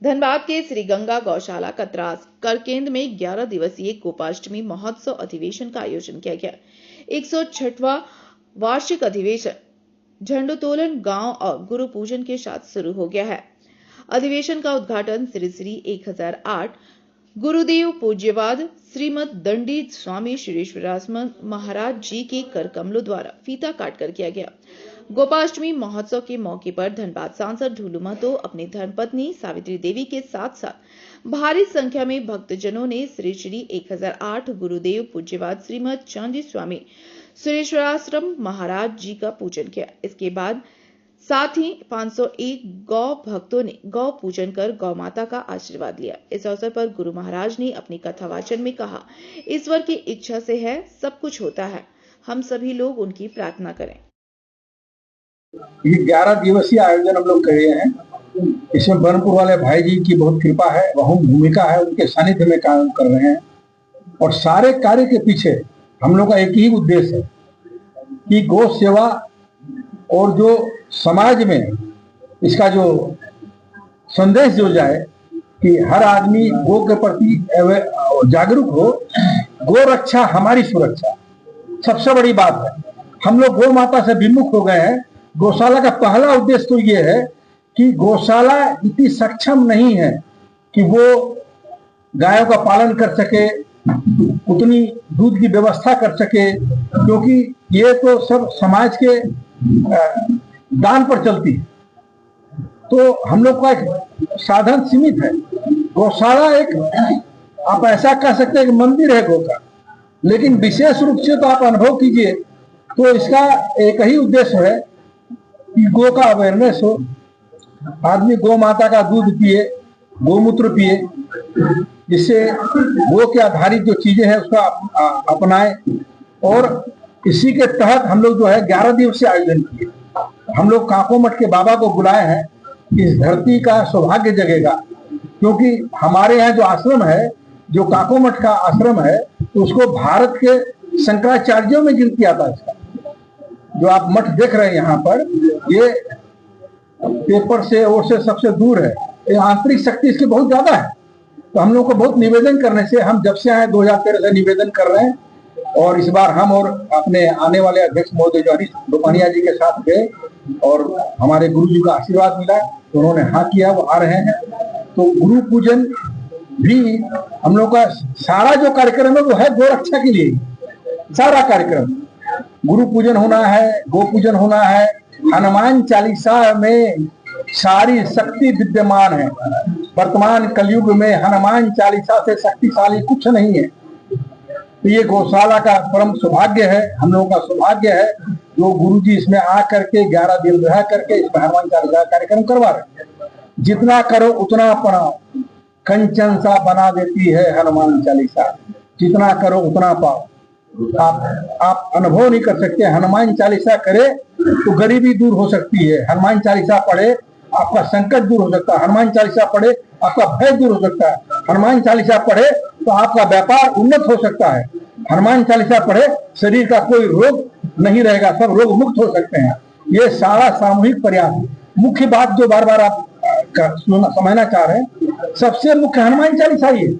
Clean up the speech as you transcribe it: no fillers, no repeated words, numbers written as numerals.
धनबाद के श्री गंगा गौशाला कतरास करकेंद्र में 11 दिवसीय गोपाष्टमी महोत्सव अधिवेशन का आयोजन किया गया। 106वां वार्षिक अधिवेशन झंडोत्तोलन गांव और गुरु पूजन के साथ शुरू हो गया है। अधिवेशन का उद्घाटन श्री श्री 1008 गुरुदेव पूज्यवाद श्रीमद दंडी स्वामी श्रीश्वरास्मन महाराज जी के कर कमलों द्वारा फीता काटकर किया गया। गोपाष्टमी महोत्सव के मौके पर धनबाद सांसद ढूलू महतो अपनी धर्मपत्नी सावित्री देवी के साथ साथ भारी संख्या में भक्तजनों ने श्री श्री 1008 गुरुदेव पूज्यवाद श्रीमद चांदी स्वामी सुरेश्वराश्रम महाराज जी का पूजन किया। इसके बाद साथ ही 501 गौ भक्तों ने गौ पूजन कर गौ माता का आशीर्वाद लिया। इस अवसर पर गुरु महाराज ने अपनी कथा वाचन में कहा, ईश्वर की इच्छा से है सब कुछ होता है, हम सभी लोग उनकी प्रार्थना करें। ये 11 दिवसीय आयोजन हम लोग कर रहे हैं। इसमें बरनपुर वाले भाई जी की बहुत कृपा है, बहुत भूमिका है, उनके सानिध्य में काम कर रहे हैं। और सारे कार्य के पीछे हम लोग का एक ही उद्देश्य है कि गौ सेवा और जो समाज में इसका जो संदेश जो जाए कि हर आदमी गौ के प्रति जागरूक हो। गौ रक्षा हमारी सुरक्षा सबसे बड़ी बात है। हम लोग गौ माता से विमुख हो गए हैं। गौशाला का पहला उद्देश्य तो ये है कि गौशाला इतनी सक्षम नहीं है कि वो गायों का पालन कर सके, उतनी दूध की व्यवस्था कर सके, क्योंकि ये तो सब समाज के दान पर चलती है। तो हम लोग का एक साधन सीमित है। गौशाला एक आप ऐसा कह सकते हैं कि मंदिर है गौ का, लेकिन विशेष रूप से तो आप अनुभव कीजिए तो इसका एक ही उद्देश्य है कि गौ का अवेयरनेस हो, आदमी गौ माता का दूध पिए, गोमूत्र पिए, जिससे गौ के आधारित जो चीजें हैं उसका अपनाए। और इसी के तहत हम लोग जो है 11 दिवसीय आयोजन किए। हम लोग काको मठ के बाबा को बुलाए हैं। इस धरती का सौभाग्य जगेगा, क्योंकि हमारे यहाँ जो आश्रम है, जो काको मठ का आश्रम है, तो उसको भारत के शंकराचार्यों में गिनती आता है। इसका जो आप मठ देख रहे हैं यहाँ पर, ये पेपर से और से सबसे दूर है। ये आंतरिक शक्ति इसकी बहुत ज्यादा है। तो हम लोग को बहुत निवेदन करने से, हम जब से आए 2013 से निवेदन कर रहे हैं, और इस बार हम और अपने आने वाले अध्यक्ष महोदय जो हरीश दोपानिया जी के साथ गए और हमारे गुरु जी का आशीर्वाद मिला, तो उन्होंने हाँ किया, वो आ रहे हैं। तो गुरु पूजन भी हम लोग का सारा जो कार्यक्रम है वो है गौ रक्षा के लिए। सारा कार्यक्रम गुरु पूजन होना है, गो पूजन होना है। हनुमान चालीसा में सारी शक्ति विद्यमान है। वर्तमान कलयुग में हनुमान चालीसा से शक्तिशाली कुछ नहीं है। तो ये गौशाला का परम सौभाग्य है, हम लोगों का सौभाग्य है जो गुरु जी इसमें आ करके 11 दिन रह करके इसमें हनुमान चालीसा कार्यक्रम करवा रहे हैं। जितना करो उतना पाओ, कंचन सा बना देती है हनुमान चालीसा, जितना करो उतना पाओ। आप अनुभव नहीं कर सकते। हनुमान चालीसा करे तो गरीबी दूर हो सकती है। हनुमान चालीसा पढ़े आपका संकट दूर हो सकता है। हनुमान चालीसा पढ़े आपका भय दूर हो सकता है। हनुमान चालीसा पढ़े तो आपका व्यापार उन्नत हो सकता है। हनुमान चालीसा पढ़े शरीर का कोई रोग नहीं रहेगा, सब रोग मुक्त हो सकते हैं। ये सारा सामूहिक प्रयास। मुख्य बात जो बार बार आप समझना चाह रहे हैं, सबसे मुख्य हनुमान चालीसा ही है।